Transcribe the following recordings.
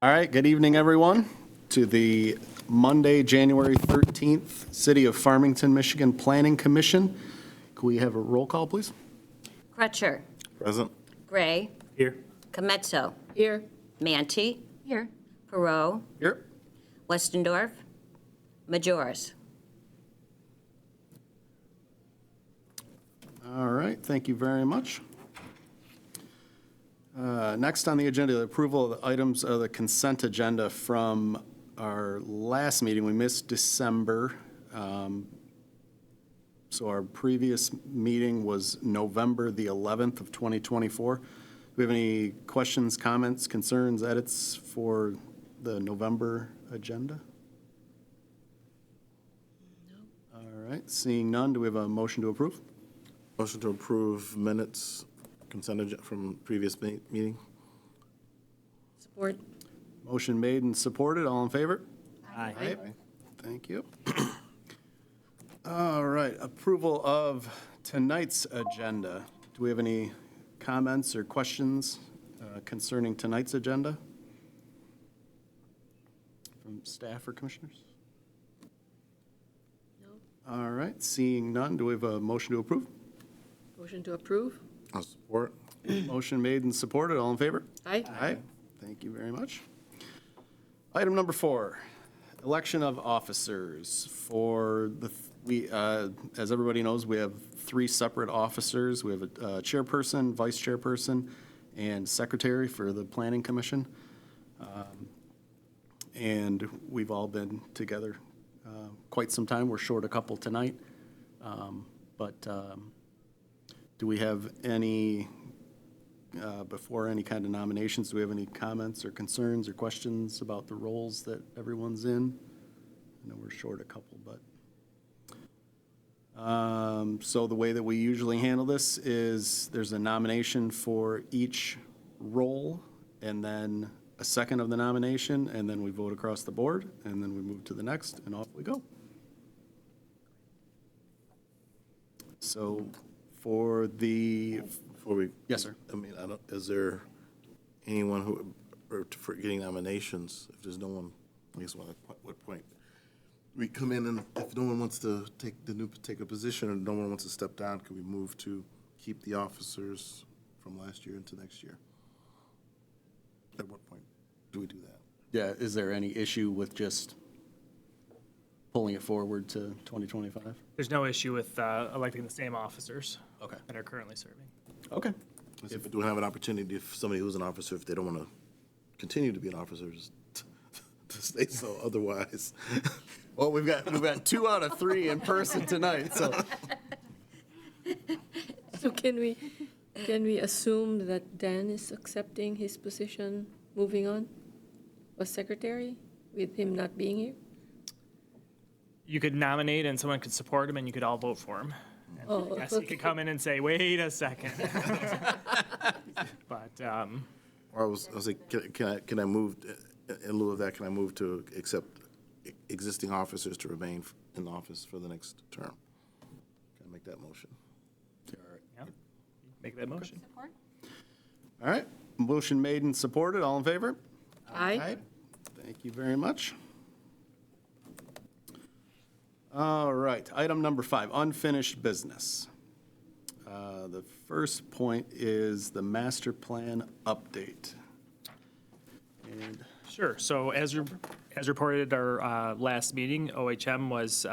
All right, good evening, everyone, to the Monday, January 13th, City of Farmington, Michigan Planning Commission. Could we have a roll call, please? Crutcher. Present. Gray. Here. Cometzo. Here. Manti. Here. Perot. Here. Westendorf. Majoris. All right, thank you very much. Next on the agenda, the approval of the items of the consent agenda from our last meeting. We missed December. So our previous meeting was November the 11th of 2024. Do we have any questions, comments, concerns, edits for the November agenda? No. All right, seeing none, do we have a motion to approve? Motion to approve minutes, consent agenda from previous meeting. Support. Motion made and supported. All in favor? Aye. Thank you. All right, approval of tonight's agenda. Do we have any comments or questions concerning tonight's agenda from staff or commissioners? No. All right, seeing none, do we have a motion to approve? Motion to approve. I'll support. Motion made and supported. All in favor? Aye. Aye. Thank you very much. Item number 4, election of officers. As everybody knows, we have 3 separate officers. We have a chairperson, vice chairperson, and secretary for the Planning Commission. And we've all been together quite some time. We're short a couple tonight. Do we have any, before any kind of nominations, do we have any comments or concerns or questions about the roles that everyone's in? I know we're short a couple, but. So the way that we usually handle this is there's a nomination for each role, and then a second of the nomination, and then we vote across the board, and then we move to the next, and off we go. So for the, Before we. Yes, sir. I mean, is there anyone who, or for getting nominations, if there's no one, I guess what point? We come in and if no one wants to take a position or no one wants to step down, can we move to keep the officers from last year into next year? At what point do we do that? yeah, is there any issue with just pulling it forward to 2025? There's no issue with electing the same officers Okay. that are currently serving. Okay. If we do have an opportunity, if somebody who's an officer, if they don't want to continue to be an officer, just to stay so otherwise. Well, we've got 2 out of 3 in person tonight, so. So can we assume that Dan is accepting his position, moving on, as secretary, with him not being here? You could nominate and someone could support him and you could all vote for him. Oh, Yes, he could come in and say, wait a second. But Or I was like, can I move, in lieu of that, can I move to accept existing officers to remain in office for the next term? Can I make that motion? yeah, make that motion. All right, motion made and supported. All in favor? Aye. Thank you very much. All right, item number 5, unfinished business. The first point is the master plan update. And Sure. So as reported at our last meeting, OHM was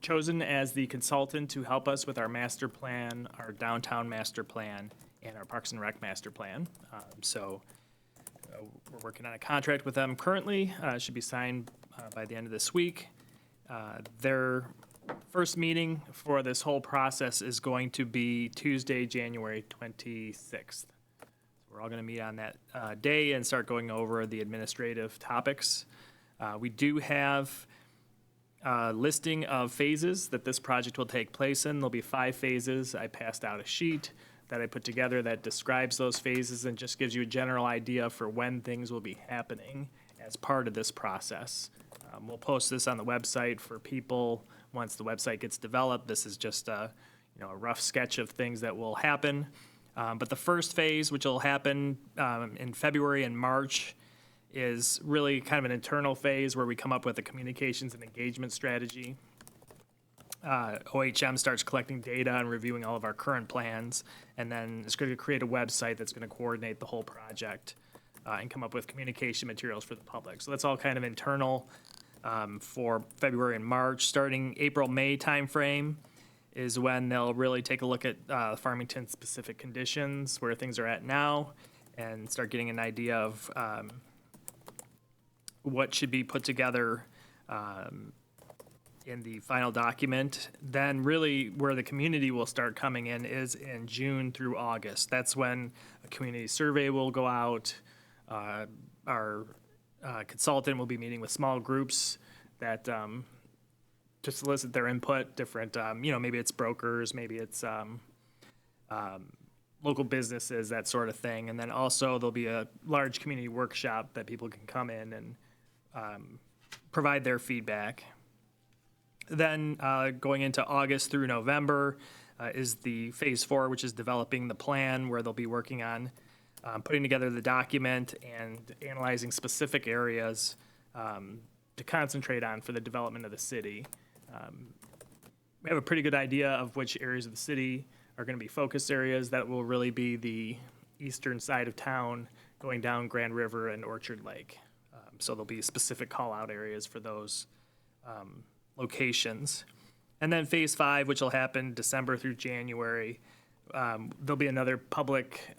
chosen as the consultant to help us with our master plan, our downtown master plan, and our Parks and Rec master plan. We're working on a contract with them currently. It should be signed by the end of this week. Their first meeting for this whole process is going to be Tuesday, January 26th. We're all going to meet on that day and start going over the administrative topics. We do have a listing of phases that this project will take place in. There'll be 5 phases. I passed out a sheet that I put together that describes those phases and just gives you a general idea for when things will be happening as part of this process. We'll post this on the website for people once the website gets developed. This is just a rough sketch of things that will happen. But the first phase, which will happen in February and March, is really kind of an internal phase where we come up with a communications and engagement strategy. OHM starts collecting data and reviewing all of our current plans, and then it's going to create a website that's going to coordinate the whole project and come up with communication materials for the public. So that's all kind of internal for February and March. Starting April, May timeframe is when they'll really take a look at Farmington-specific conditions, where things are at now, and start getting an idea of what should be put together in the final document. Then really where the community will start coming in is in June through August. That's when a community survey will go out. Our consultant will be meeting with small groups that to solicit their input, different, maybe it's brokers, maybe it's local businesses, that sort of thing. And then also there'll be a large community workshop that people can come in and provide their feedback. Then going into August through November is the phase 4, which is developing the plan, where they'll be working on putting together the document and analyzing specific areas to concentrate on for the development of the city. We have a pretty good idea of which areas of the city are going to be focus areas. That will really be the eastern side of town going down Grand River and Orchard Lake. So there'll be specific call-out areas for those locations. And then phase 5, which will happen December through January, there'll be another public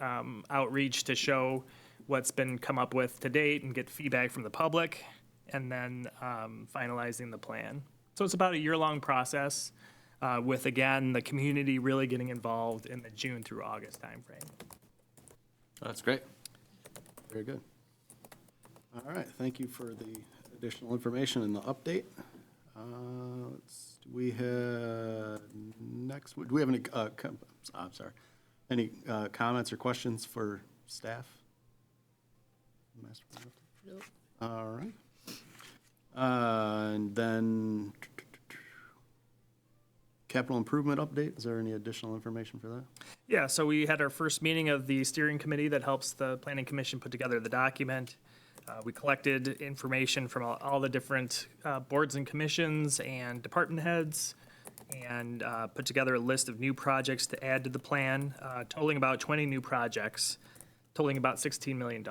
outreach to show what's been come up with to date and get feedback from the public, and then finalizing the plan. So it's about a year-long process with, again, the community really getting involved in the June through August timeframe. That's great. Very good. All right, thank you for the additional information and the update. Do we have next? Do we have any? I'm sorry. Any comments or questions for staff? No. All right. And then capital improvement update. Is there any additional information for that? Yeah, so we had our first meeting of the steering committee that helps the planning commission put together the document. We collected information from all the different boards and commissions and department heads, and put together a list of new projects to add to the plan, totaling about 20 new projects, totaling about $16 million.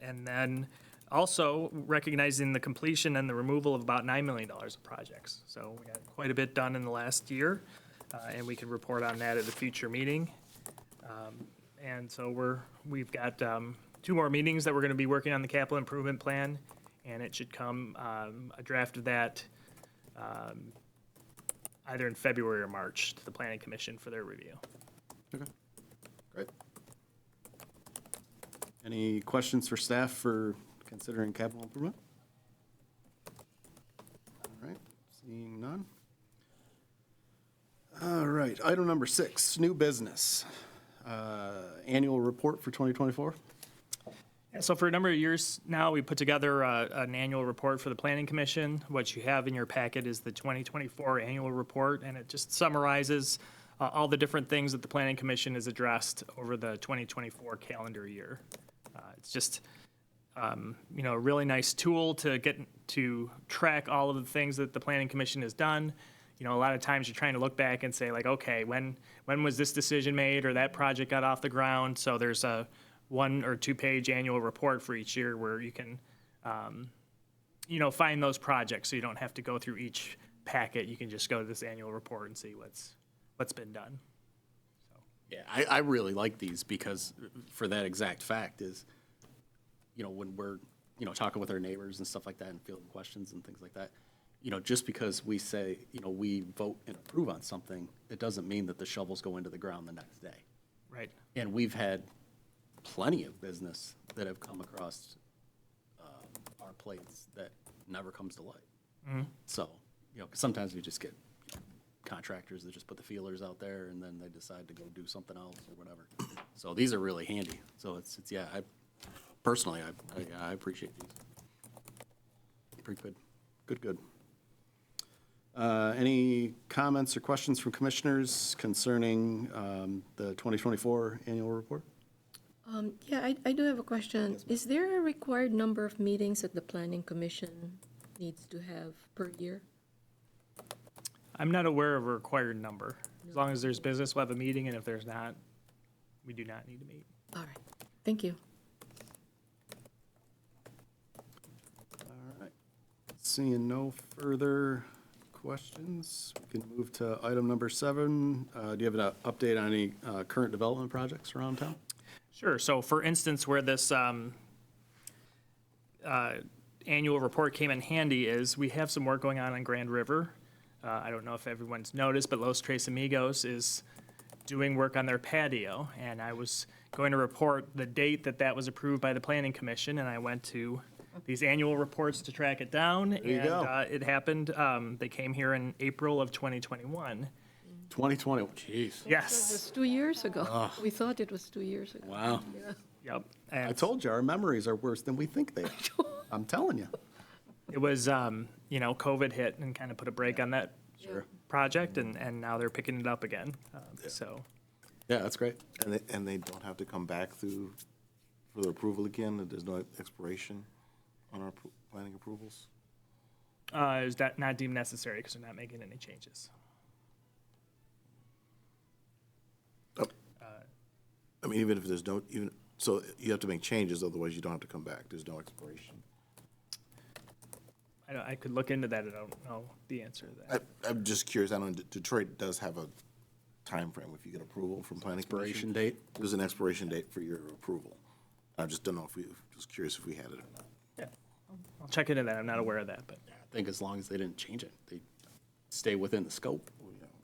And then also recognizing the completion and the removal of about $9 million of projects. So we got quite a bit done in the last year, and we can report on that at a future meeting. And so we've got 2 more meetings that we're going to be working on the capital improvement plan, and it should come a draft of that either in February or March to the Planning Commission for their review. Okay, great. Any questions for staff for considering capital improvement? All right, seeing none. All right, item number 6, new business. Annual report for 2024. Yeah, so for a number of years now, we put together an annual report for the Planning Commission. What you have in your packet is the 2024 annual report, and it just summarizes all the different things that the Planning Commission has addressed over the 2024 calendar year. It's just, a really nice tool to get to track all of the things that the Planning Commission has done. A lot of times you're trying to look back and say, like, okay, when was this decision made or that project got off the ground? So there's a 1 or 2 page annual report for each year where you can, find those projects. So you don't have to go through each packet. You can just go to this annual report and see what's been done. Yeah, I really like these because for that exact fact is, when we're, talking with our neighbors and stuff like that and fielding questions and things like that, just because we say, we vote and approve on something, it doesn't mean that the shovels go into the ground the next day. Right. And we've had plenty of business that have come across our plates that never comes to light. So, 'cause sometimes we just get contractors that just put the feelers out there and then they decide to go do something else or whatever. So these are really handy. So it's yeah, personally, I appreciate these. Pretty good. Good. Any comments or questions from commissioners concerning the 2024 annual report? Yeah, I do have a question. Is there a required number of meetings that the planning commission needs to have per year? I'm not aware of a required number. As long as there's business, we'll have a meeting, and if there's not, we do not need to meet. All right, thank you. All right. Seeing no further questions, we can move to item number 7. Do you have an update on any current development projects around town? Sure. So for instance, where this annual report came in handy is we have some work going on Grand River. I don't know if everyone's noticed, but Los Tres Amigos is doing work on their patio. And I was going to report the date that that was approved by the Planning Commission, and I went to these annual reports to track it down. you go. It happened, they came here in April of 2021. 2020, jeez. It Yes. was 2 years ago. We thought it was 2 years ago. Wow. Yep. I And told you, our memories are worse than we think they are. I'm telling you. it was, COVID hit and kind of put a break on that project, and now they're picking it up again. So, Yeah, that's great. And they don't have to come back through for the approval again? There's no expiration on our planning approvals? is that not deemed necessary because they're not making any changes? I mean, even if there's no, so you have to make changes, otherwise you don't have to come back. There's no expiration. I could look into that. I don't know the answer to that. I'm just curious, I know Detroit does have a time frame if you get approval from planning commission. Expiration date? There's an expiration date for your approval. I just don't know if just curious if we had it or not. Yeah. I'll check into that. I'm not aware of that, but I think as long as they didn't change it, they stay within the scope.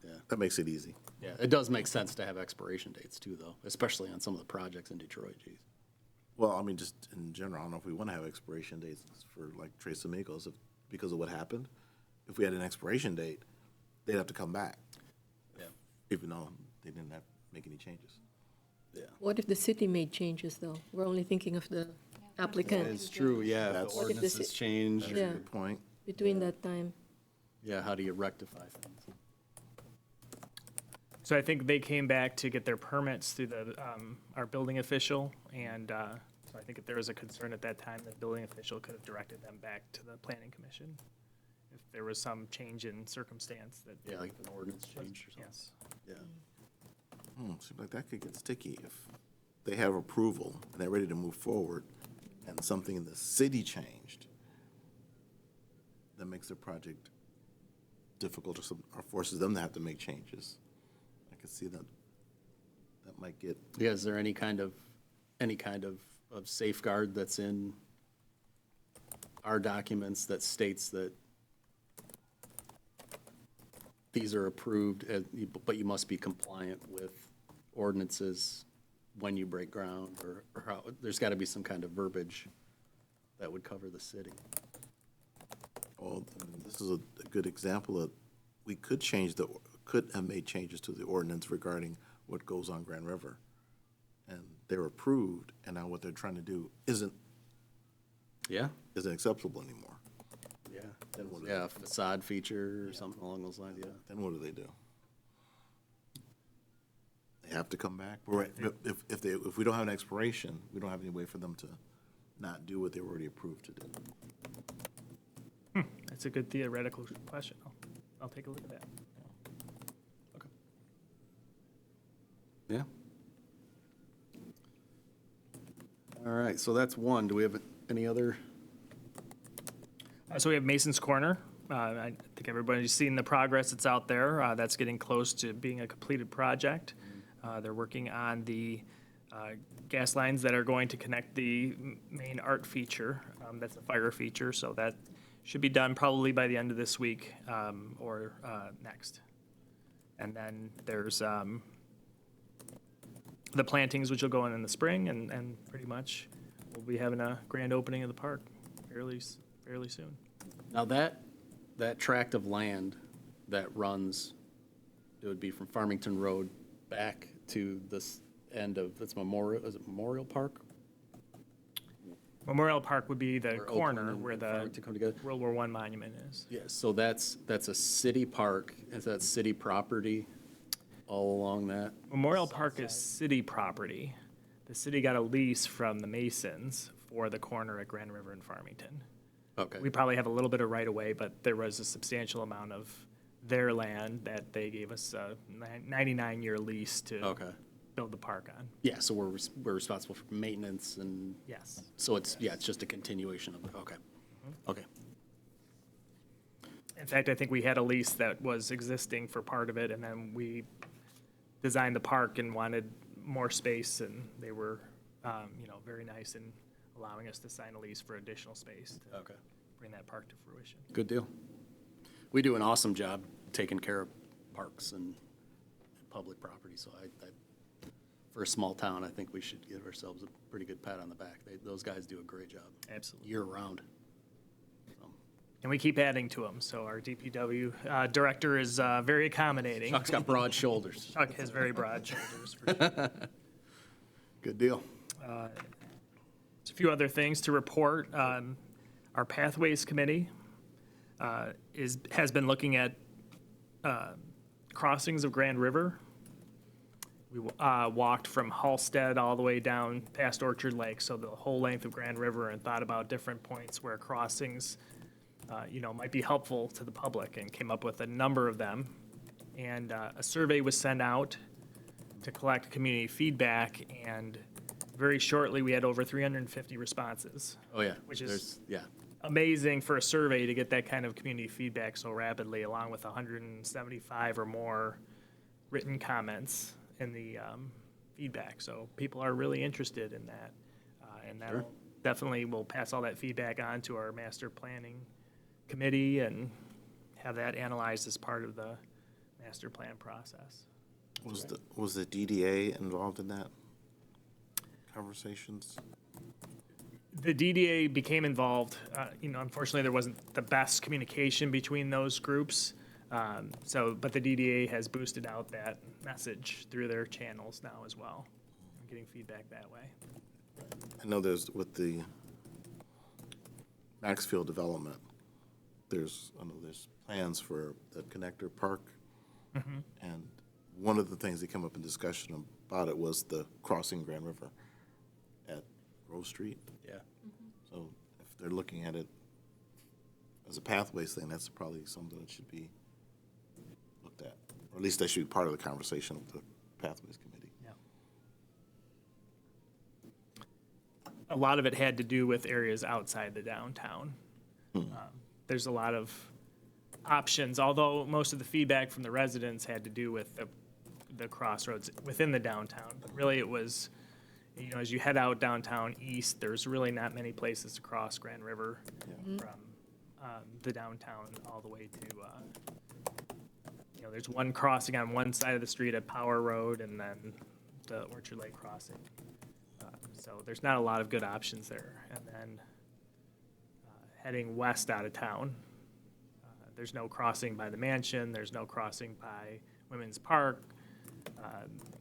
Yeah. That makes it easy. Yeah, it does make sense to have expiration dates too, though, especially on some of the projects in Detroit, geez. Well, I mean, just in general, I don't know if we want to have expiration dates for like Tres Amigos because of what happened. If we had an expiration date, they'd have to come back. Yeah. Even though they didn't have make any changes. Yeah. What if the city made changes, though? We're only thinking of the applicant It's true, yeah, if That's- the What if the ordinances ci- change, That's Yeah. a good point. between that time. yeah, how do you rectify things? so I think they came back to get their permits through the our building official, and so I think if there was a concern at that time, the building official could have directed them back to the planning commission if there was some change in circumstance that. Yeah, like an ordinance change or something. Yes. Yeah. Seems like that could get sticky if they have approval and they're ready to move forward and something in the city changed that makes their project difficult or forces them to have to make changes. I could see that might get, Yeah, is there any kind of safeguard that's in our documents that states that these are approved, but you must be compliant with ordinances when you break ground, or how, there's got to be some kind of verbiage that would cover the city. well, I mean, this is a good example of, we could have made changes to the ordinance regarding what goes on Grand River. And they're approved, and now what they're trying to do isn't Yeah? acceptable anymore. Yeah. Then what do Yeah, facade feature or something along those lines, yeah. Then what do? They have to come back? Right. If we don't have an expiration, we don't have any way for them to not do what they were already approved to do. That's a good theoretical question. I'll take a look at that. Yeah. All right, so that's one. Do we have any other? So we have Mason's Corner. I think everybody's seen the progress that's out there. That's getting close to being a completed project. They're working on the gas lines that are going to connect the main art feature. That's a fire feature, so that should be done probably by the end of this week or next. And then there's the plantings, which will go in the spring, and pretty much we'll be having a grand opening of the park fairly soon. Now that tract of land that runs, it would be from Farmington Road back to this end of, it's Memorial, is it Memorial Park? Memorial Park would be the Where corner Oakland and where the Farmington come together. World War I monument is. Yeah, so that's a city park, is that city property all along that? Memorial Park is city property. The city got a lease from the Masons for the corner at Grand River and Farmington. Okay, We probably have a little bit of right of way, but there was a substantial amount of their land that they gave us a 99-year lease to okay. build the park on. Yeah, so we're responsible for maintenance and, Yes. so it's just a continuation of it, okay. Okay, In fact, I think we had a lease that was existing for part of it, and then we designed the park and wanted more space, and they were, very nice in allowing us to sign a lease for additional space to okay. bring that park to fruition. Good deal. We do an awesome job taking care of parks and public property, so for a small town, I think we should give ourselves a pretty good pat on the back. Those guys do a great job, Absolutely. year-round. And we keep adding to them, so our DPW director is very accommodating. Chuck's got broad shoulders. Chuck has very broad shoulders. For sure. Good deal. Just a few other things to report. Our Pathways Committee has been looking at crossings of Grand River. We walked from Halsted all the way down past Orchard Lake, so the whole length of Grand River, and thought about different points where crossings, might be helpful to the public, and came up with a number of them. And a survey was sent out to collect community feedback, and very shortly, we had over 350 responses. Oh, yeah. Which is- There's- Yeah, Amazing for a survey to get that kind of community feedback so rapidly, along with 175 or more written comments in the feedback. So people are really interested in that. And that definitely will pass all that feedback on to our master planning committee and have that analyzed as part of the master plan process. Was the DDA involved in that conversations? The DDA became involved. Unfortunately, there wasn't the best communication between those groups. But the DDA has boosted out that message through their channels now as well. I'm getting feedback that way. I know there's, with the Maxfield development, there's plans for the connector park. And one of the things that came up in discussion about it was the crossing Grand River at Grove Street. yeah. So if they're looking at it as a pathways thing, that's probably something that should be looked at. Or at least that should be part of the conversation with the Pathways Committee. A lot of it had to do with areas outside the downtown. There's a lot of options, although most of the feedback from the residents had to do with the crossroads within the downtown. But really, it was, as you head out downtown east, there's really not many places to cross Grand River from the downtown all the way to, there's one crossing on one side of the street at Power Road, and then the Orchard Lake crossing. So there's not a lot of good options there. And then heading west out of town, there's no crossing by the mansion, there's no crossing by Women's Park.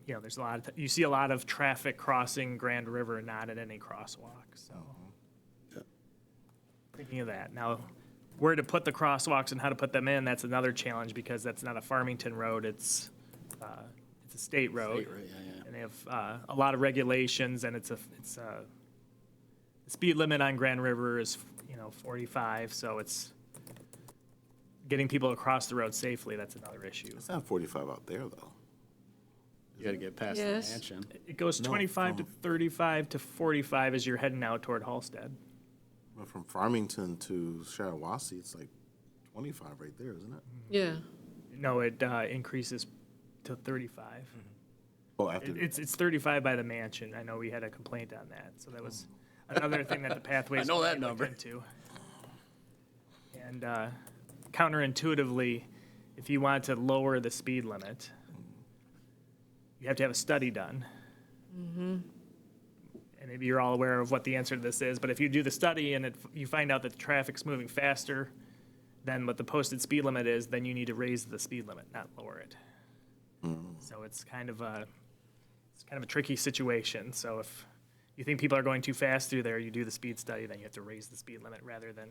There's a lot of, you see a lot of traffic crossing Grand River, not at any crosswalk, so. Yeah. Thinking of that. Now, where to put the crosswalks and how to put them in, that's another challenge, because that's not a Farmington road, it's a state road. State, right, yeah. And they have a lot of regulations, and the speed limit on Grand River is, 45, so it's getting people across the road safely, that's another issue. It's not 45 out there, though. You gotta get past the Yes. mansion. It goes 25 to 35 to 45 as you're heading out toward Halsted. But from Farmington to Shiawassee, it's like 25 right there, isn't it? Yeah. No, it increases to 35. Oh, after, It's 35 by the mansion. I know we had a complaint on that, so that was another thing that the Pathways I know that Committee looked number. into. And counterintuitively, if you want to lower the speed limit, you have to have a study done. And maybe you're all aware of what the answer to this is, but if you do the study and you find out that the traffic's moving faster than what the posted speed limit is, then you need to raise the speed limit, not lower it. So it's kind of a tricky situation. So if you think people are going too fast through there, you do the speed study, then you have to raise the speed limit rather than,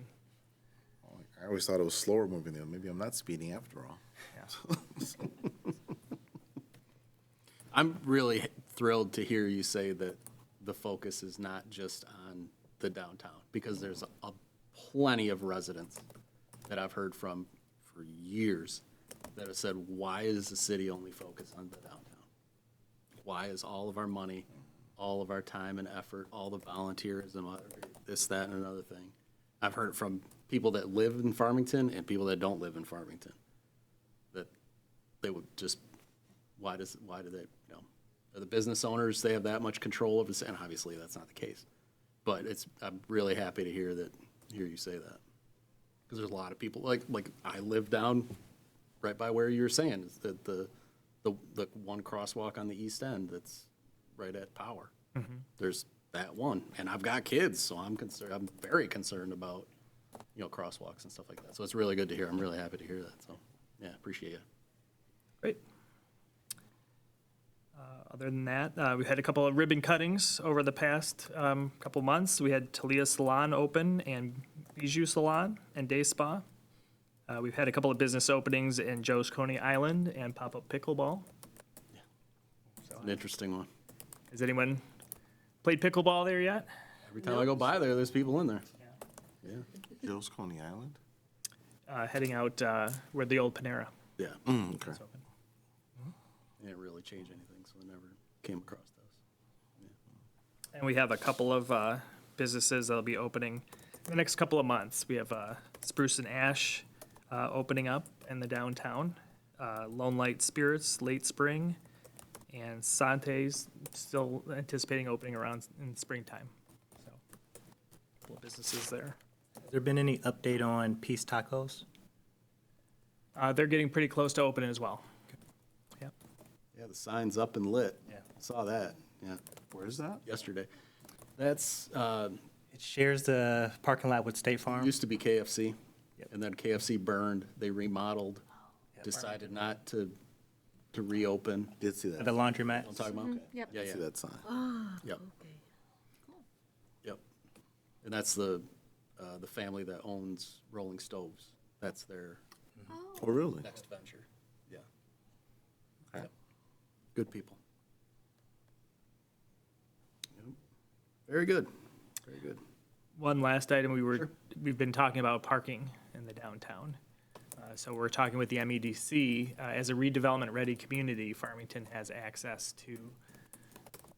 I always thought it was slower moving there. Maybe I'm not speeding after all. I'm really thrilled to hear you say that the focus is not just on the downtown, because there's a plenty of residents that I've heard from for years that have said, why is the city only focused on the downtown? Why is all of our money, all of our time and effort, all the volunteerism, this, that, and another thing? I've heard it from people that live in Farmington and people that don't live in Farmington, that they would just, why do they, are the business owners, they have that much control over this? And obviously, that's not the case. But I'm really happy to hear you say that. Because there's a lot of people, like I live down right by where you're saying, is that the one crosswalk on the east end that's right at Power. There's that one, and I've got kids, so I'm very concerned about, crosswalks and stuff like that. So it's really good to hear. I'm really happy to hear that. So, yeah, appreciate it. great. Other than that, we had a couple of ribbon cuttings over the past couple months. We had Talia Salon open and Bijou Salon and Day Spa. We've had a couple of business openings in Joe's Coney Island and Pop-Up Pickleball. An interesting one. Has anyone played pickleball there yet? Every time I go by there's people in there. Yeah. Joe's Coney Island? Heading out where the old Panera Yeah. Okay. is open. They didn't really change anything, so I never came across those. And we have a couple of businesses that'll be opening in the next couple of months. We have Spruce and Ash opening up in the downtown, Lone Light Spirits late spring, and Sante's still anticipating opening around in springtime. So, a couple of businesses there. Has there been any update on Peace Tacos? They're getting pretty close to opening as well. Yep. Yeah, the sign's up and lit. Yeah. Saw that, yeah, Where's that? yesterday. That's, It shares the parking lot with State Farm. used to be KFC, Yep. and then KFC burned, they remodeled, decided not to reopen. Did see that. The laundromat. I'm talking about? Yep. Yeah, See yeah, that sign. yep, Okay. yep. And that's the family that owns Rolling Stoves. That's their Oh, really? next venture, yeah. Yep. Good people. Yep. Very good, very good. One last item, we've been talking about parking in the downtown. So we're talking with the MEDC. As a redevelopment-ready community, Farmington has access to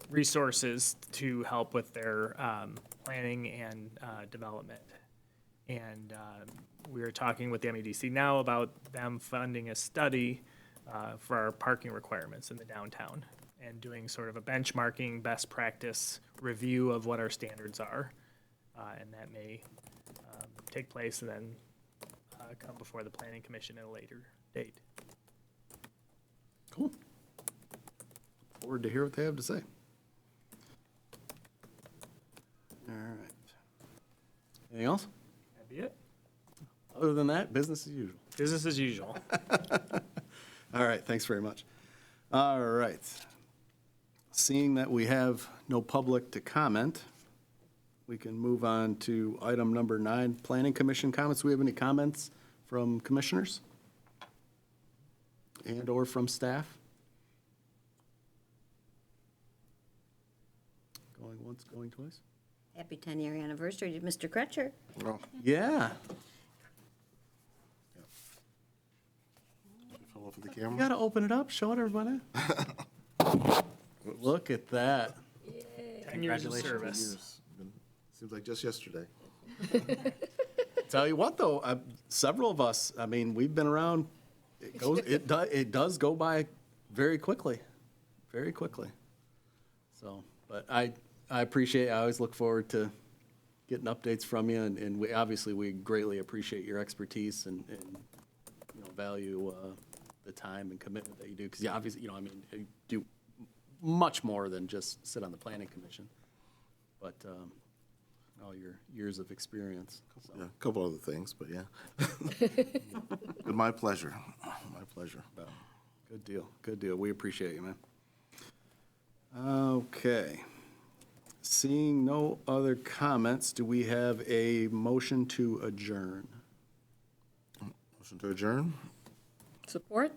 resources to help with their planning and development. And we are talking with the MEDC now about them funding a study for our parking requirements in the downtown and doing sort of a benchmarking, best practice review of what our standards are. And that may take place and then come before the Planning Commission at a later date. Cool. Forward to hear what they have to say. All right. Anything else? That'd be it. Other than that, business as usual. Business as usual. All right, thanks very much. All right. Seeing that we have no public to comment, we can move on to item number 9, Planning Commission comments. Do we have any comments from commissioners? And/or from staff? Going once, going twice? Happy 10-year anniversary to Mr. Crutcher. Oh, Yeah. fell off of the You camera? gotta open it up, show it everybody. Look at that. 10 years of Congratulations. service. Years. Seems like just yesterday. Tell you what, though, several of us, I mean, we've been around, it does go by very quickly, very quickly. So, but I appreciate, I always look forward to getting updates from you, and we greatly appreciate your expertise and value the time and commitment that you do, because obviously, you do much more than just sit on the planning commission, but all your years of experience. So, Yeah, a couple other things, but yeah. But my pleasure, my pleasure. good deal, good deal. We appreciate you, man. Okay. Seeing no other comments, do we have a motion to adjourn? Motion to adjourn? Support?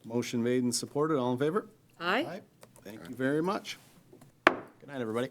Motion made and supported. All in favor? Aye. Thank you very much. Good night, everybody.